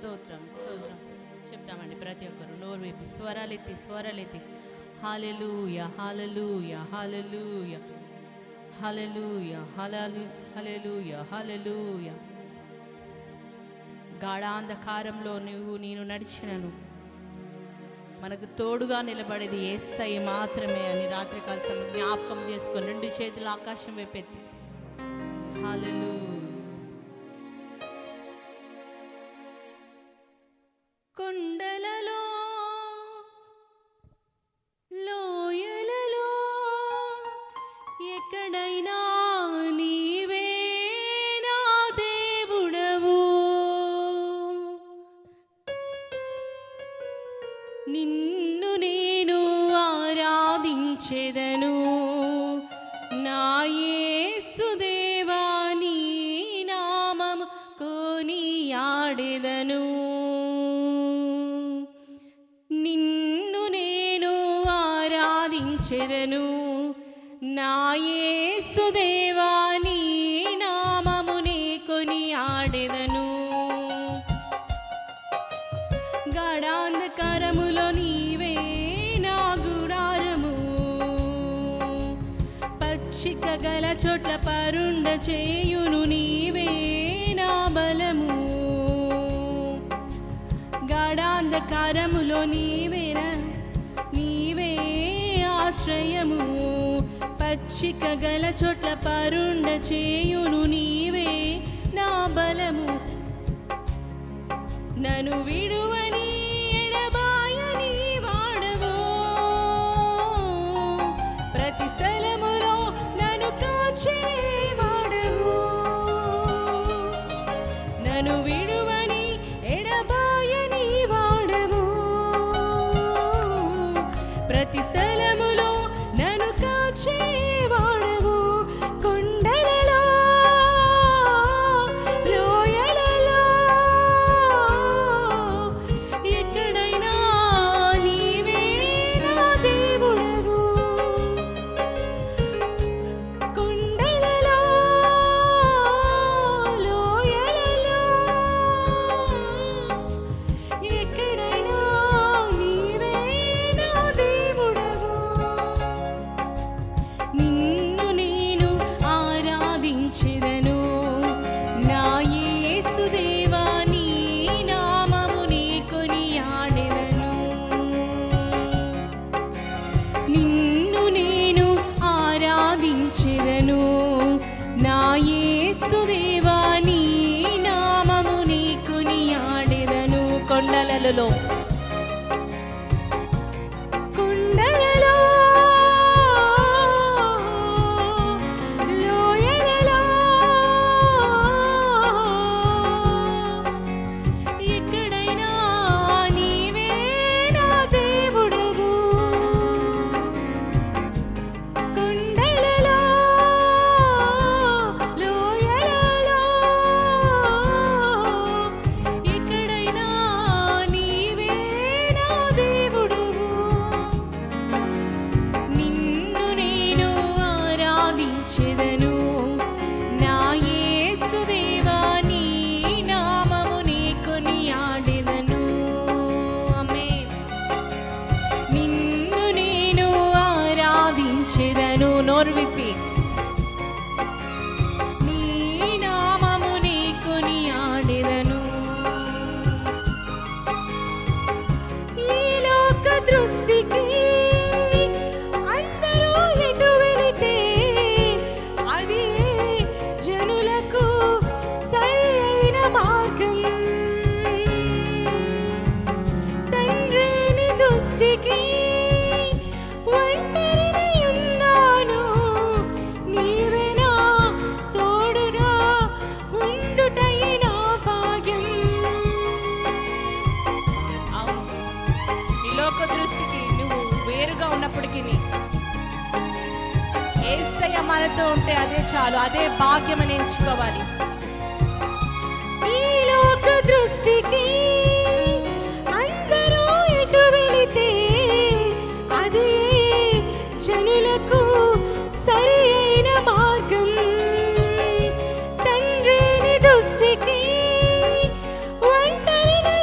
స్తోత్రం స్తోత్రం చెప్తామండి. ప్రతి ఒక్కరు నోరు విప్పి స్వరాలెత్తి హల్లెలూయా హల్లెలూయా హల్లెలూయా హల్లెలూయా హల్లెలూయా హల్లెలూయా. గాఢాంధకారంలో నేను నడిచినను మనకు తోడుగా నిలబడేది యేసయ్య మాత్రమే అని రాత్రికాల సమయం జ్ఞాపకం చేసుకొని 2 చేతులు ఆకాశం వైపెత్తి హల్లెలూయా. కొండలలో లోయలలో ఎక్కడైనా నీవే నా దేవుడవు, నిన్ను నేను ఆరాధించెదను నా యేసుదేవా, నీ నామము కొనియాడెదను. నిన్ను నేను ఆరాధించెదను నా యేసుదేవా, నీ నామమునే కొనియాడెదను. గాఢాంధకారములో నీవే నా గుడారము, పచ్చిక గల చోట్ల పరుండ చేయును నీవే నా బలము. గాఢాంధకారములో నీవే ఆశ్రయము, పచ్చిక గల చోట్ల పరుండ చేయును నీవే నా బలము. నన్ను విడువని ఎడబాయని వాడవు, ప్రతి స్థలములో నన్ను కాచే వాడవు. నన్ను విడువని ఎడబాయని వాడవు, ప్రతి స్థలములో నన్ను కాచే వాడవు. కొండలలో లోయలలో ఎక్కడైనా నీవే నా దేవుడవు. కొండలలో లోయలలో ఎక్కడైనా నీవే నా దేవుడవు. నిన్ను నేను ఆరాధించెదను నా యేసుదేవా, నీ నామమునే కొనియాడెదను. నిన్ను నేను ఆరాధించెదను నా యేసుదేవా, నీ నామమునే కొనియాడెదను. కొండలలో కొండలలో లోయలలో ఎక్కడైనా నీవే నా దేవుడవు. కొండలలో లోయలలో ఎక్కడైనా నీవే నా దేవుడవు. నిన్ను నేను ఆరాధించెదను నా యేసుదేవా, నీ నామమునే కొనియాడెదను. ఆమేన్. నిన్ను నేను ఆరాధించెదను, నోరు విప్పి నీ నామమునే కొనియాడెదను. ఈ లోక దృష్టికి అందరూ ఎటు వెళితే అది జనులకు సరైన మార్గం. తండ్రి నీ దృష్టికి ఒంటరినై ఉన్నాను, నీవే నా తోడుగా ఉండుటయే నా భాగ్యం. అవును, ఈ లోక దృష్టికి నువ్వు వేరుగా ఉన్నప్పటికీ యేసయ్య మనతో ఉంటే అదే చాలు, అదే భాగ్యం అని ఎంచుకోవాలి. ఈ లోక దృష్టికి అందరూ ఎటు వెళితే అది జనులకు సరైన మార్గం. తండ్రి నీ దృష్టికి ఒంటరినై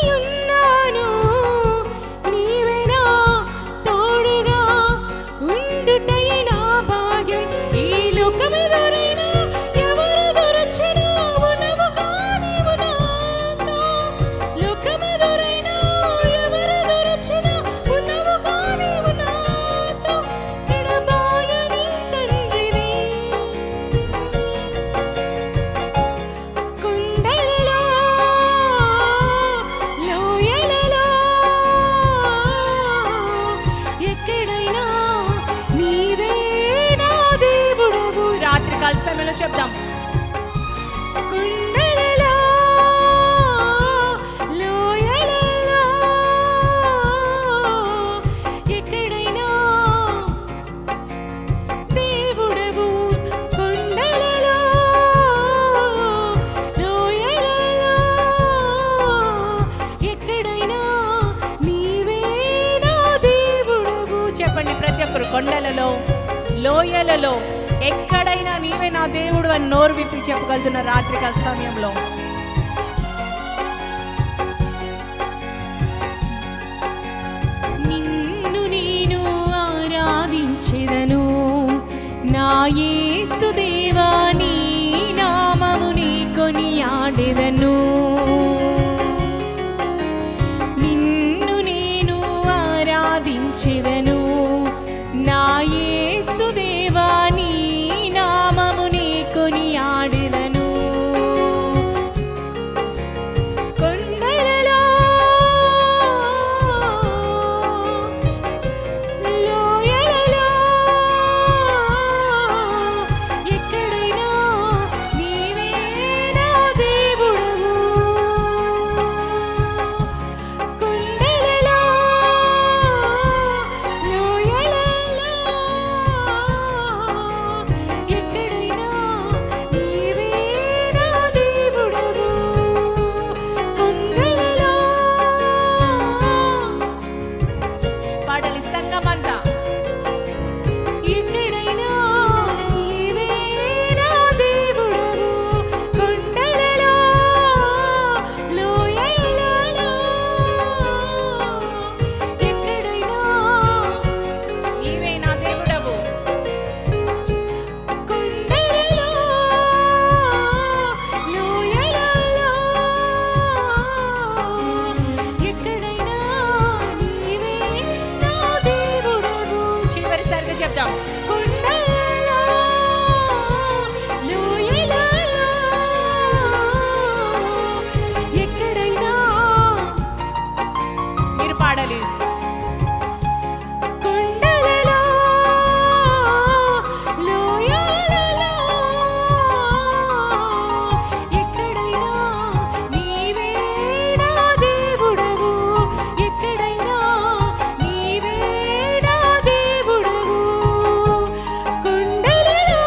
చెప్పండి ప్రతి ఒక్కరు. కొండలలో, లోయలలో, ఎక్కడైనా నీవే నా దేవుడు అని నోరు విప్పి చెప్పగలుగుతున్న రాత్రికాల సమయంలో. నిన్ను నేను ఆరాధించెదను నా యేసు దేవా, నీ నామముని కొనియాడెదను. నిన్ను నేను ఆరాధించెదను నా యేసు దేవా, నీ నామముని కొనియాడెదను. కొండలలో, లోయలలో, ఎక్కడైనా నీవే నా దేవుడవు. కొండలలో, లోయలలో, ఎక్కడైనా నీవే నా దేవుడవు. కొండలలో పాడలి సంగమంతా. ఎక్కడైనా నీవే నా దేవుడవు. కొండలలో, లోయలలో, ఎక్కడైనా నీవే నా దేవుడవు. కొండలలో, లోయలలో, ఎక్కడైనా నీవే నా దేవుడవు. చివరిసారిగా చెప్తాం. కొండలలో, లోయలలో, ఎక్కడైనా మీరు పాడాలి. కొండలలో, లోయలలో, ఎక్కడైనా నీవే నా దేవుడవు. ఎక్కడైనా నీవే నా దేవుడవు. కొండలలో,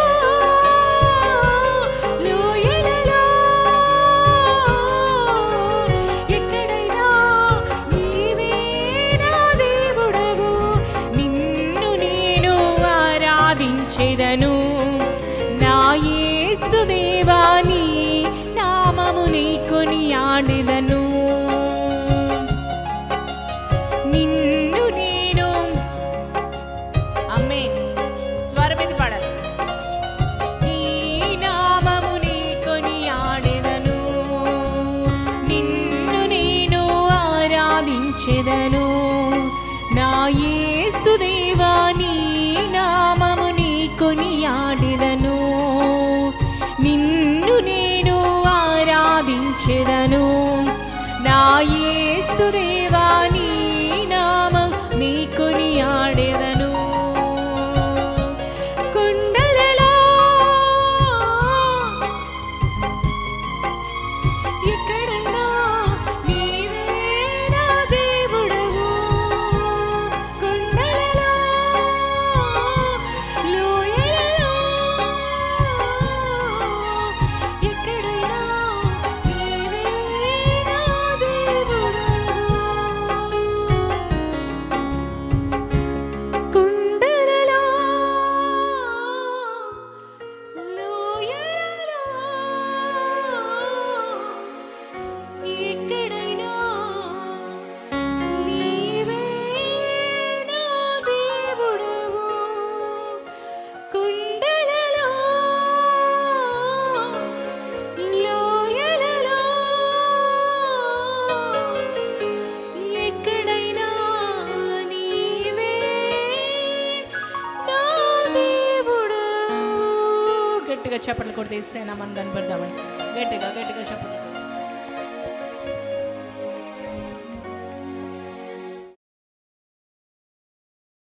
లోయలలో, ఎక్కడైనా నీవే నా దేవుడవు. నిన్ను నేను ఆరాధించెదను నా యేసు దేవా, నీ నామముని కొనియాడెదను. నిన్ను నేను ఆమేన్. స్వరమిది పాడాలి. నీ నామముని కొనియాడెదను. నిన్ను నేను ఆరాధించెదను నా యేసు దేవా, నీ నామముని కొనియాడెదను. నిన్ను నేను ఆరాధించెదను నా యేసు దేవా, నీ నామం నీ కొనియాడెదను. కొండలలో, ఎక్కడైనా నీవే నా దేవుడవు. కొండలలో, లోయలలో, ఎక్కడైనా నీవే నా దేవుడవు. కొండలలో, లోయలలో, ఎక్కడైనా నీవే నా దేవుడవు. కొండలలో, లోయలలో, ఎక్కడైనా నీవే నా దేవుడవు. గట్టిగా చప్పట్లు కొడితే ఇస్తే నా మనం కనపడదామని. గట్టిగా గట్టిగా చప్పట్లు.